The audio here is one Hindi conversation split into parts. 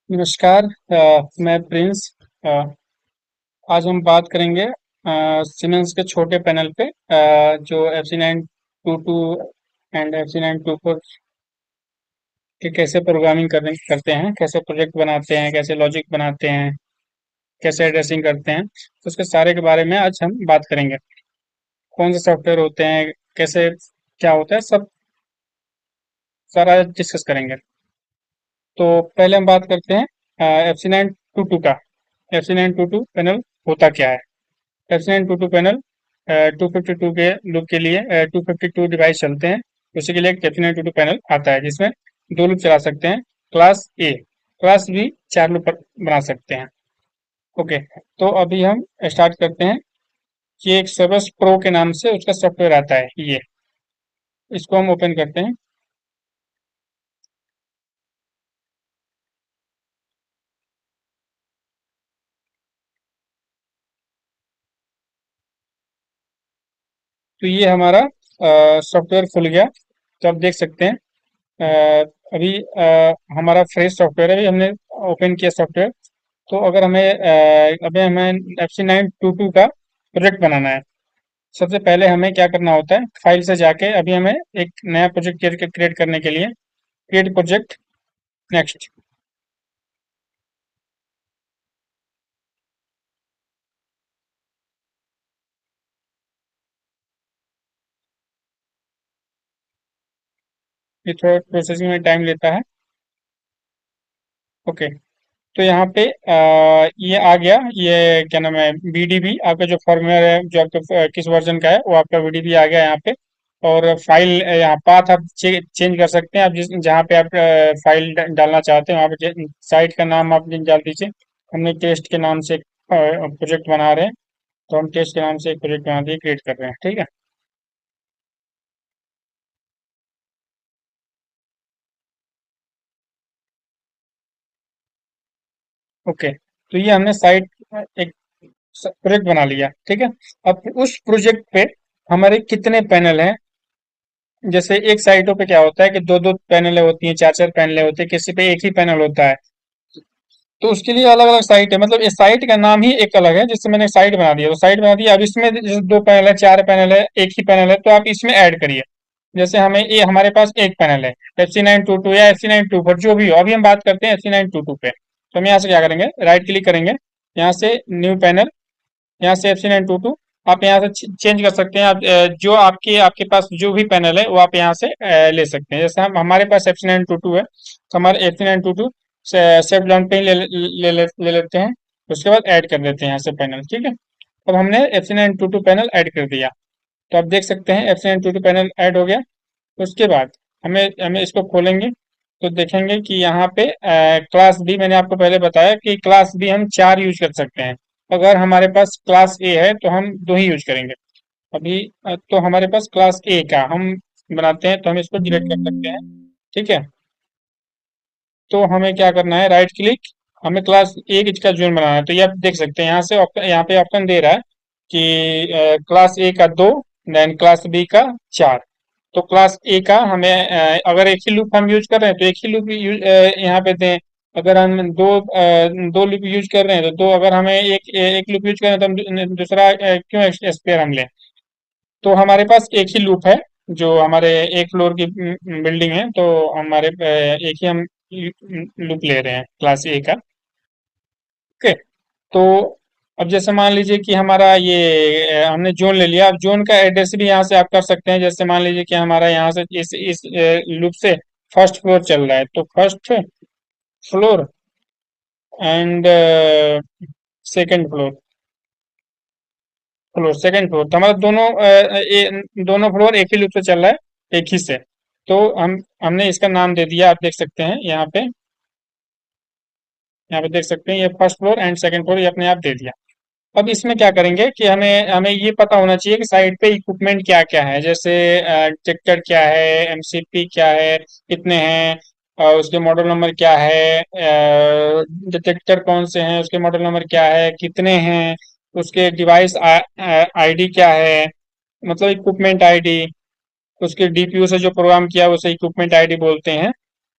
नमस्कार। मैं प्रिंस। अ, आज हम बात करेंगे सीमेंस के छोटे पैनल पे, जो FC922 एंड FC924 के कैसे प्रोग्रामिंग करते हैं, कैसे प्रोजेक्ट बनाते हैं, कैसे लॉजिक बनाते हैं, कैसे एड्रेसिंग करते हैं, तो उसके सारे के बारे में आज हम बात करेंगे। कौन से सॉफ्टवेयर होते हैं, कैसे क्या होता है, सब सारा डिस्कस करेंगे। तो पहले हम बात करते हैं FC922 का। FC922 पैनल होता क्या है? FC922 पैनल 252 के लूप के लिए 252 डिवाइस चलते हैं। उसी के लिए एक FC922 पैनल आता है जिसमें दो लूप चला सकते हैं। क्लास ए, क्लास बी, चार लूप बना सकते हैं। ओके, तो अभी हम स्टार्ट करते हैं कि एक सर्वस प्रो के नाम से उसका सॉफ्टवेयर आता है। ये इसको हम ओपन करते हैं। तो ये हमारा सॉफ्टवेयर खुल गया। तो आप देख सकते हैं अभी हमारा फ्रेश सॉफ्टवेयर है, अभी हमने ओपन किया सॉफ्टवेयर। तो अगर हमें अभी हमें FC922 का प्रोजेक्ट बनाना है। सबसे पहले हमें क्या करना होता है, फाइल से जाके अभी हमें एक नया प्रोजेक्ट क्रिएट करने के लिए क्रिएट प्रोजेक्ट, नेक्स्ट। ये थोड़ा प्रोसेसिंग में टाइम लेता है। ओके, तो यहाँ पे ये आ गया। ये क्या नाम है, BDB आपका जो फॉर्मवेयर है, जो आपका किस वर्जन का है, वो आपका BDB आ गया यहाँ पे। और फाइल यहाँ पाथ आप चेंज कर सकते हैं। आप जिस जहाँ पे आप फाइल डालना चाहते हैं वहाँ पे साइट का नाम आप डाल दीजिए। हमने टेस्ट के नाम से एक प्रोजेक्ट बना रहे हैं, तो हम टेस्ट के नाम से एक प्रोजेक्ट बना दिए, क्रिएट कर रहे हैं। ठीक है। ओके, तो ये हमने साइट एक प्रोजेक्ट बना लिया। ठीक है। अब उस प्रोजेक्ट पे हमारे कितने पैनल हैं? जैसे एक साइटों पे क्या होता है कि दो दो पैनलें होती हैं, चार चार पैनलें होती हैं, किसी पे एक ही पैनल होता है। तो उसके लिए अलग अलग साइट है, मतलब इस साइट का नाम ही एक अलग है। जिससे मैंने साइट बना दिया, तो साइट बना दिया। अब इसमें जैसे दो पैनल है, चार पैनल है, एक ही पैनल है, तो आप इसमें ऐड करिए। जैसे हमें ये हमारे पास एक पैनल है, FC922 या FC924, जो भी हो। अभी हम बात करते हैं FC922 पे। तो हम यहाँ से क्या करेंगे, राइट क्लिक करेंगे, यहाँ से न्यू पैनल, यहाँ से FC922 आप यहाँ से चेंज कर सकते हैं। आप जो आपके आपके पास जो भी पैनल है वो आप यहाँ से ले सकते हैं। जैसे हम हमारे पास FC922 है, तो हमारे FC922 सेफ लॉन्च पे ही ले लेते हैं। उसके बाद ऐड कर देते हैं यहाँ से पैनल। ठीक है। अब हमने FC922 पैनल ऐड कर दिया। तो आप देख सकते हैं FC922 पैनल ऐड हो गया। उसके बाद हमें हमें इसको खोलेंगे, तो देखेंगे कि यहाँ पे क्लास बी, मैंने आपको पहले बताया कि क्लास बी हम चार यूज कर सकते हैं। अगर हमारे पास क्लास ए है तो हम दो ही यूज करेंगे। अभी तो हमारे पास क्लास ए का हम बनाते हैं, तो हम इसको डिलीट कर सकते हैं। ठीक है। तो हमें क्या करना है, राइट क्लिक, हमें क्लास ए का जोन बनाना है। तो ये आप देख सकते हैं, यहाँ से यहाँ पे ऑप्शन दे रहा है कि क्लास ए का दो, देन क्लास बी का चार। तो क्लास ए का हमें अगर एक ही लूप हम यूज कर रहे हैं तो एक ही लूप यहाँ पे दें। अगर हम दो लूप यूज कर रहे हैं तो दो, अगर हमें एक एक लूप यूज कर रहे हैं तो हम दूसरा क्यों स्पेयर हम लें। तो हमारे पास एक ही लूप है, जो हमारे एक फ्लोर की बिल्डिंग है, तो हमारे एक ही हम लूप ले रहे हैं क्लास ए का। ओके, तो अब जैसे मान लीजिए कि हमारा ये हमने जोन ले लिया। अब जोन का एड्रेस भी यहाँ से आप कर सकते हैं। जैसे मान लीजिए कि हमारा यहाँ से इस लूप से फर्स्ट फ्लोर चल रहा है, तो first floor and second floor, second floor, तो हमारा दोनों फ्लोर एक ही लूप से चल रहा है, एक ही से। तो हमने इसका नाम दे दिया। आप देख सकते हैं यहाँ पे देख सकते हैं ये first floor and second floor, ये अपने आप दे दिया। अब इसमें क्या करेंगे कि हमें हमें ये पता होना चाहिए कि साइट पे इक्विपमेंट क्या क्या है। जैसे ट्रैक्टर क्या है, MCP क्या है, कितने हैं, और उसके मॉडल नंबर क्या है, डिटेक्टर कौन से हैं, उसके मॉडल नंबर क्या है, कितने हैं, उसके डिवाइस आईडी क्या है, मतलब इक्विपमेंट आईडी। उसके DPU से जो प्रोग्राम किया है उसे इक्विपमेंट आईडी बोलते हैं।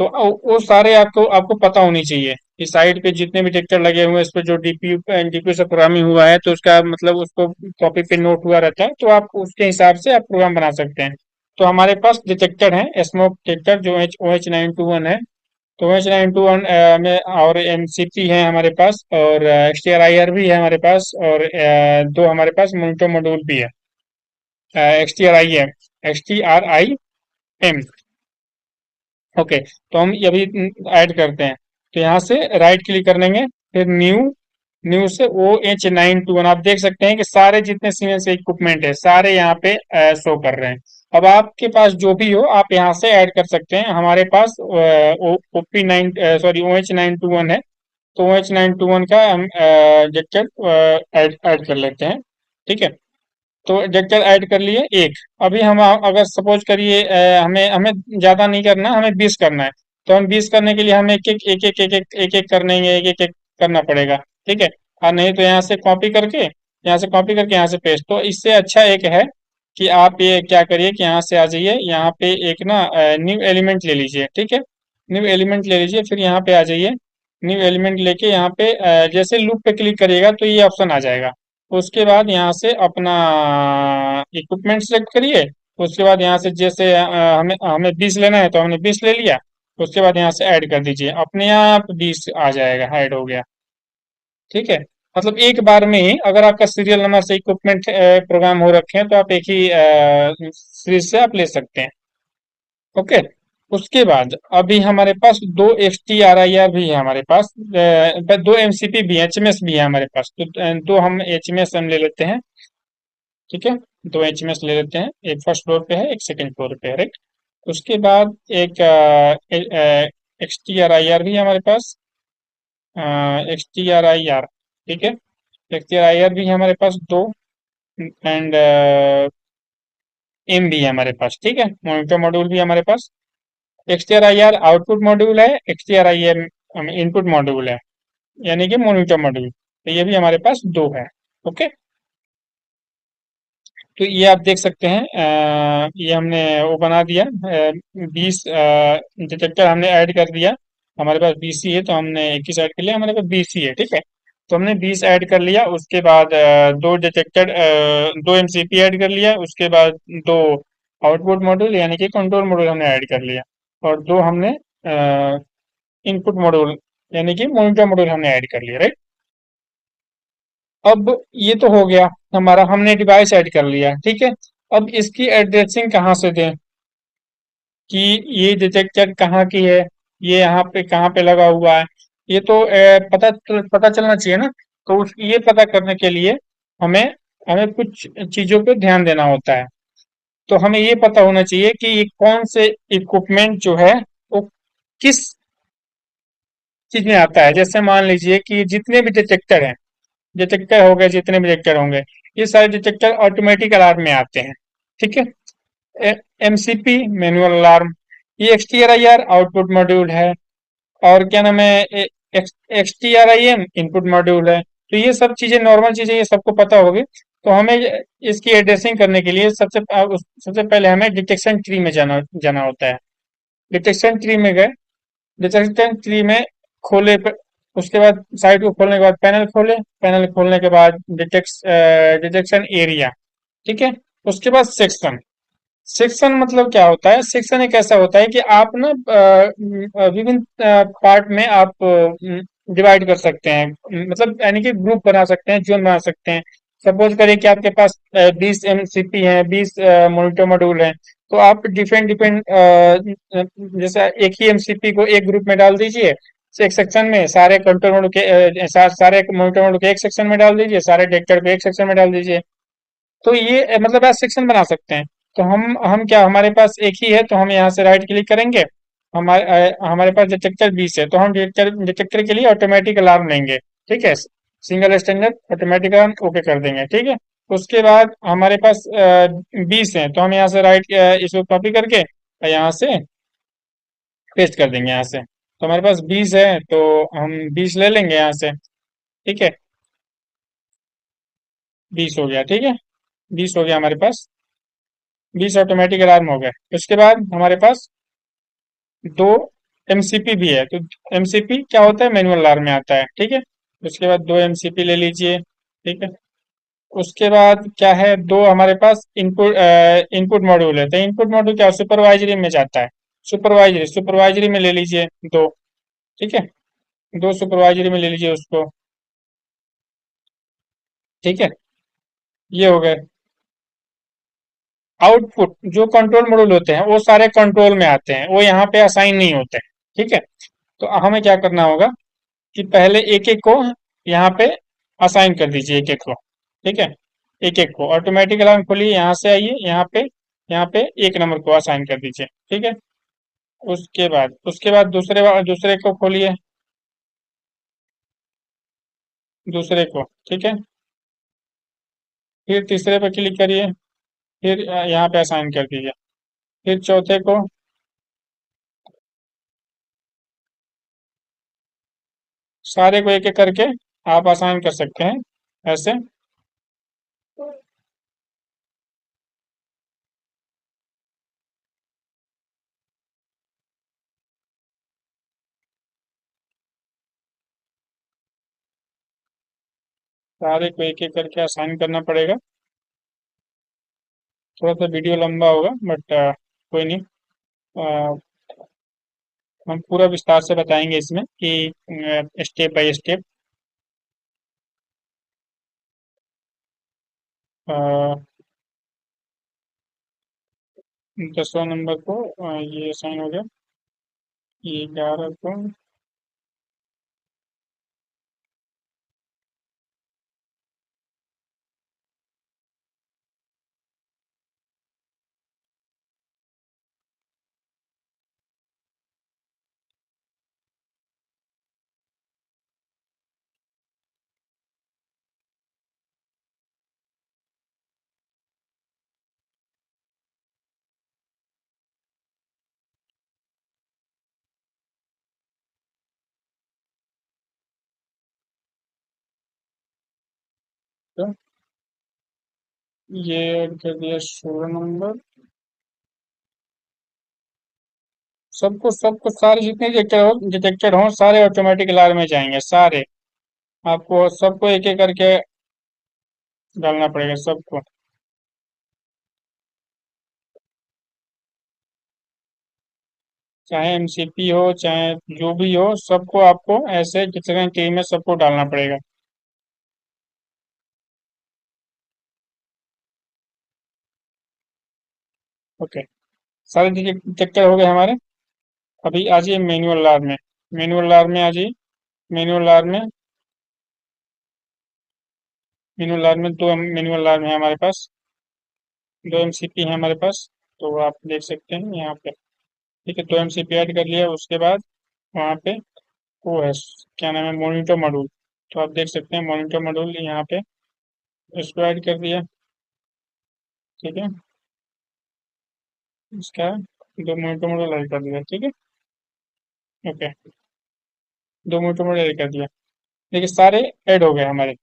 तो वो सारे आपको आपको पता होनी चाहिए कि साइड पे जितने भी डिटेक्टर लगे हुए हैं, इस पे जो डीपीयू डीपीयू से प्रोग्रामिंग हुआ है, तो उसका मतलब उसको कॉपी पे नोट हुआ रहता है, तो आप उसके हिसाब से आप प्रोग्राम बना सकते हैं। तो हमारे पास डिटेक्टर है, स्मोक डिटेक्टर जो OH921 है। तो OH921 में और एमसीपी है हमारे पास, और XTRIR भी है हमारे पास, और दो हमारे पास मोनिटर मॉड्यूल भी है, XTRIM। ओके, तो हम ये अभी ऐड करते हैं। तो यहाँ से राइट क्लिक कर लेंगे, फिर न्यू, न्यू से OH921, आप देख सकते हैं कि सारे जितने सीमेंस इक्विपमेंट है सारे यहाँ पे शो कर रहे हैं। अब आपके पास जो भी हो आप यहाँ से ऐड कर सकते हैं। हमारे पास OP9 सॉरी OH921 है, तो OH921 का हम डिटेक्टर ऐड कर लेते हैं। ठीक है, तो डिटेक्टर ऐड कर लिए एक। अभी हम अगर सपोज करिए हमें हमें ज्यादा नहीं करना, हमें 20 करना है। तो हम 20 करने के लिए हमें एक एक करने एक एक करना पड़ेगा। ठीक है, और नहीं तो यहाँ से कॉपी करके, यहाँ से पेस्ट। तो इससे अच्छा एक है कि आप ये क्या करिए कि यहाँ से आ जाइए, यहाँ पे एक ना न्यू एलिमेंट ले लीजिए। ठीक है, न्यू एलिमेंट ले लीजिए, फिर यहाँ पे आ जाइए। न्यू एलिमेंट लेके यहाँ पे जैसे लूप पे क्लिक करिएगा तो ये ऑप्शन आ जाएगा। उसके बाद यहाँ से अपना इक्विपमेंट सेलेक्ट करिए। उसके बाद यहाँ से जैसे हमें हमें 20 लेना है, तो हमने 20 ले लिया। उसके बाद यहाँ से ऐड कर दीजिए, अपने आप 20 आ जाएगा, ऐड हो गया। ठीक है, मतलब एक बार में ही, अगर आपका सीरियल नंबर से इक्विपमेंट प्रोग्राम हो रखे हैं, तो आप एक ही सीरीज से आप ले सकते हैं। ओके, उसके बाद अभी हमारे पास दो XTRIR भी है हमारे पास, दो MCP भी, HMS भी है हमारे पास। तो दो हम HMS हम ले लेते हैं। ठीक है, दो HMS ले लेते हैं, एक फर्स्ट फ्लोर पे है, एक सेकंड फ्लोर पे है, राइट। उसके बाद एक XTRIR भी है हमारे पास, XTRIR। ठीक है, XTRIR भी है हमारे पास दो, एंड एम भी है हमारे पास। ठीक है, मॉनिटर मॉड्यूल भी है हमारे पास। XTRIR आउटपुट मॉड्यूल है, XTRIM इनपुट मॉड्यूल है, यानी कि मॉनिटर मॉड्यूल। तो ये भी हमारे पास दो है। ओके, तो ये आप देख सकते हैं, ये हमने वो बना दिया, 20 डिटेक्टर हमने ऐड कर दिया। हमारे पास 20 ही है, तो हमने 21 ऐड कर लिया, हमारे पास 20 ही है। ठीक है, तो हमने 20 ऐड कर लिया। उसके बाद दो डिटेक्टर, दो एमसीपी ऐड कर लिया। उसके बाद दो आउटपुट मॉड्यूल यानी कि कंट्रोल मॉड्यूल हमने ऐड कर लिया, और दो हमने इनपुट मॉड्यूल यानी कि मॉनिटर मॉड्यूल हमने ऐड कर लिया, राइट। अब ये तो हो गया हमारा, हमने डिवाइस ऐड कर लिया। ठीक है, अब इसकी एड्रेसिंग कहाँ से दें, कि ये डिटेक्टर कहाँ की है, ये यहाँ पे कहाँ पे लगा हुआ है, ये तो पता चलना चाहिए ना। तो ये पता करने के लिए हमें हमें कुछ चीजों पे ध्यान देना होता है। तो हमें ये पता होना चाहिए कि ये कौन से इक्विपमेंट जो है वो किस चीज में आता है। जैसे मान लीजिए कि जितने भी डिटेक्टर हैं, डिटेक्टर हो गए, जितने भी डिटेक्टर होंगे, ये सारे डिटेक्टर ऑटोमेटिक अलार्म में आते हैं। ठीक है, एमसीपी मैनुअल अलार्म, ये XTRIR आउटपुट मॉड्यूल है, और क्या नाम है, XTRIM इनपुट मॉड्यूल है। तो ये सब चीजें नॉर्मल चीजें, ये सबको पता होगी। तो हमें इसकी एड्रेसिंग करने के लिए सबसे पहले हमें डिटेक्शन ट्री में जाना जाना होता है। डिटेक्शन ट्री में गए, डिटेक्शन ट्री में खोले उसके बाद साइट को खोलने के बाद पैनल खोले, पैनल खोलने के बाद डिटेक्शन एरिया। ठीक है, उसके बाद सेक्शन। सेक्शन मतलब क्या होता है, सेक्शन एक ऐसा होता है कि आप ना विभिन्न पार्ट में आप डिवाइड कर सकते हैं, मतलब यानी कि ग्रुप बना सकते हैं, जोन बना सकते हैं। सपोज करिए कि आपके पास 20 एमसीपी हैं, 20 मॉनिटर मॉड्यूल हैं। तो आप डिफरेंट डिफरेंट जैसे एक ही एमसीपी को एक ग्रुप में डाल दीजिए, एक सेक्शन में सारे कंट्रोल मॉड्यूल के सारे मॉनिटर मॉड्यूल के एक सेक्शन में डाल दीजिए, सारे डेक्टर को एक सेक्शन में डाल दीजिए। तो ये मतलब ऐसे सेक्शन बना सकते हैं। तो हम क्या, हमारे पास एक ही है, तो हम यहाँ से राइट क्लिक करेंगे। हमारे पास डिटेक्टर 20 है, तो हम डिटेक्टर डिटेक्टर के लिए ऑटोमेटिक अलार्म लेंगे। ठीक है, single standard automatic alarm okay कर देंगे। ठीक है, उसके बाद हमारे पास 20 है, तो हम यहाँ से राइट इसको कॉपी करके यहाँ से पेस्ट कर देंगे यहाँ से। तो हमारे पास 20 है, तो हम 20 ले लेंगे यहाँ से। ठीक है, 20 हो गया। ठीक है, 20 हो गया हमारे पास, 20 ऑटोमेटिक अलार्म हो गए। उसके बाद हमारे पास दो एमसीपी भी है, तो एमसीपी क्या होता है, मैनुअल आर में आता है, ठीक है। उसके बाद दो एमसीपी ले लीजिए, ठीक है। उसके बाद क्या है, दो हमारे पास इनपुट मॉड्यूल है, तो इनपुट मॉड्यूल क्या सुपरवाइजरी में जाता है, सुपरवाइजरी सुपरवाइजरी में ले लीजिए दो, ठीक है। दो सुपरवाइजरी में ले लीजिए उसको, ठीक है। ये हो गए। आउटपुट जो कंट्रोल मॉड्यूल होते हैं वो सारे कंट्रोल में आते हैं, वो यहाँ पे असाइन नहीं होते हैं, ठीक है। तो हमें क्या करना होगा कि पहले एक एक को यहाँ पे असाइन कर दीजिए, एक एक को, ठीक है। एक एक को ऑटोमेटिक अलार्म खोलिए, यहाँ से आइए, यहाँ पे एक नंबर को असाइन कर दीजिए, ठीक है। उसके बाद दूसरे को खोलिए, दूसरे को, ठीक है। फिर तीसरे पे क्लिक करिए, फिर यहाँ पे असाइन कर दीजिए, फिर चौथे को, सारे को एक एक करके आप असाइन कर सकते हैं ऐसे। सारे को एक एक करके असाइन करना पड़ेगा। थोड़ा सा वीडियो लंबा होगा बट कोई नहीं। अ, हम पूरा विस्तार से बताएंगे इसमें कि स्टेप बाय स्टेप। 10वां नंबर को ये असाइन हो गया, ये 11 को, तो ये ऐड कर दिया 16 नंबर। सबको सबको सारे जितने डिटेक्टेड हों सारे ऑटोमेटिक अलार्म में जाएंगे सारे। आपको सबको एक एक करके डालना पड़ेगा सबको। चाहे एमसीपी हो चाहे जो भी हो, सबको आपको ऐसे किसी टीम में सबको डालना पड़ेगा। ओके, सारे डिटेक्टर हो गए हमारे। अभी आ जाइए मैनुअल लार में, मैनुअल लार में आ जाइए। मैनुअल लार में मैनुअल लार में दो मैनुअल लार में है हमारे पास, दो एमसीपी है हमारे पास। तो आप देख सकते हैं यहाँ पे, ठीक है। दो एमसीपी ऐड कर लिया, उसके बाद वहाँ पे वो है, क्या नाम है, मॉनिटर मॉड्यूल। तो आप देख सकते हैं मॉनिटर मॉड्यूल यहाँ पे, इसको ऐड कर दिया, ठीक है। इसका दो मॉनिटर मॉड्यूल ऐड कर दिया, ठीक है। ओके, दो मॉनिटर मॉड्यूल ऐड कर दिया, देखिए सारे ऐड हो गए हमारे।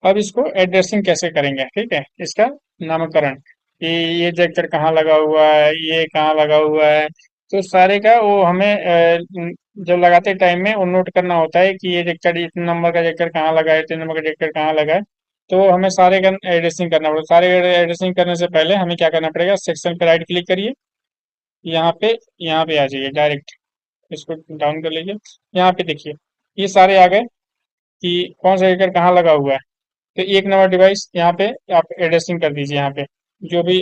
अब इसको एड्रेसिंग कैसे करेंगे, ठीक है, इसका नामकरण कि ये जेक्टर कहाँ लगा हुआ है, ये कहाँ लगा हुआ है। तो सारे का वो हमें जब लगाते टाइम में वो नोट करना होता है कि ये जेक्टर इतने नंबर का जेक्टर कहाँ लगा है, इतने नंबर का जेक्टर कहाँ लगा है। तो हमें सारे का एड्रेसिंग करना पड़ेगा। सारे एड्रेसिंग करने से पहले हमें क्या करना पड़ेगा, सेक्शन पे राइट क्लिक करिए, यहाँ पे यहाँ पे आ जाइए डायरेक्ट, इसको डाउन कर लीजिए। यहाँ पे देखिए ये सारे आ गए कि कौन सा जेक्टर कहाँ लगा हुआ है। तो एक नंबर डिवाइस यहाँ पे आप एड्रेसिंग कर दीजिए, यहाँ पे जो भी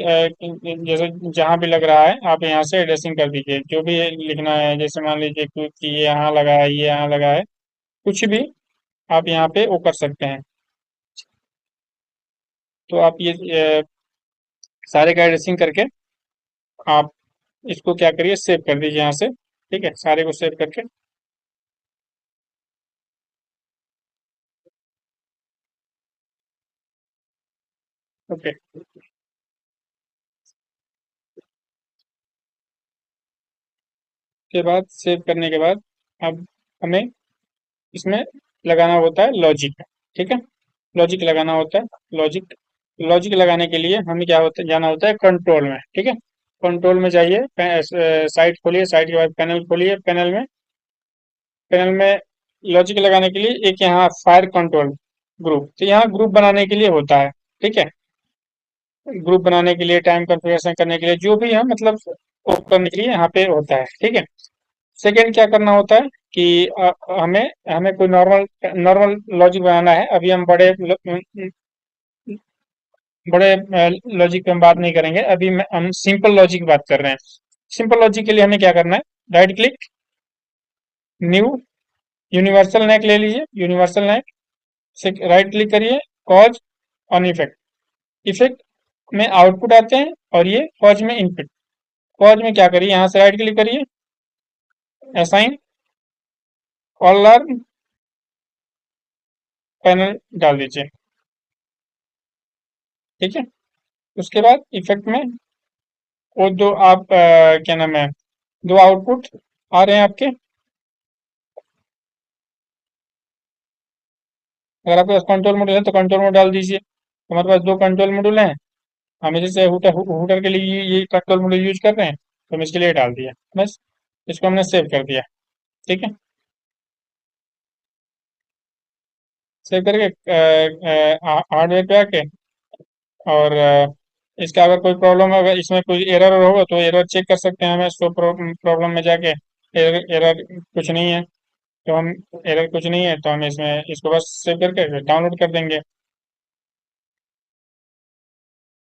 जैसे जहाँ भी लग रहा है आप यहाँ से एड्रेसिंग कर दीजिए, जो भी लिखना है, जैसे मान लीजिए कि ये यहाँ लगा है, ये यहाँ लगा है, कुछ भी आप यहाँ पे वो कर सकते हैं। तो आप ये सारे का एड्रेसिंग करके आप इसको क्या करिए, सेव कर दीजिए यहाँ से, ठीक है, सारे को सेव करके। ओके, के बाद सेव करने के बाद अब हमें इसमें लगाना होता है लॉजिक, ठीक है। लॉजिक लगाना होता है, लॉजिक लॉजिक लगाने के लिए हमें क्या होता है, जाना होता है कंट्रोल में, ठीक है। कंट्रोल में जाइए, साइट खोलिए, साइट के बाद पैनल खोलिए, पैनल में पैनल में लॉजिक लगाने के लिए एक यहाँ फायर कंट्रोल ग्रुप, तो यहाँ ग्रुप बनाने के लिए होता है। ठीक है, ग्रुप बनाने के लिए, टाइम कॉन्फ़िगरेशन करने के लिए, जो भी है मतलब वो करने के लिए यहाँ पे होता है। ठीक है, सेकंड क्या करना होता है कि हमें हमें कोई नॉर्मल नॉर्मल लॉजिक बनाना है। अभी हम बड़े लॉजिक पे हम बात नहीं करेंगे, अभी हम सिंपल लॉजिक की बात कर रहे हैं। सिंपल लॉजिक के लिए हमें क्या करना है, राइट क्लिक, न्यू, यूनिवर्सल नैक ले लीजिए, यूनिवर्सल नैक से राइट क्लिक करिए, कॉज ऑन इफेक्ट। इफेक्ट में आउटपुट आते हैं और ये कॉज में इनपुट। कॉज में क्या करिए, यहाँ से राइट क्लिक करिए, असाइन ऑल आर पैनल डाल दीजिए। ठीक है, उसके बाद इफेक्ट में वो दो आप क्या नाम है, दो आउटपुट आ रहे हैं आपके। अगर आपके पास कंट्रोल मॉड्यूल है तो कंट्रोल मॉड्यूल डाल दीजिए। हमारे पास दो कंट्रोल मॉड्यूल हैं, हम जैसे हुटर के लिए ये कंट्रोल मॉड्यूल यूज कर रहे हैं, तो हम इसके लिए डाल दिया, बस इसको हमने सेव कर दिया। ठीक है, सेव करके हार्डवेयर पे आके और इसका अगर कोई प्रॉब्लम, अगर इसमें कोई एरर होगा तो एरर चेक कर सकते हैं, हमें सो प्रॉब्लम में जाके एरर कुछ नहीं है तो हम, एरर कुछ नहीं है तो हम इसमें इसको बस सेव करके डाउनलोड कर देंगे।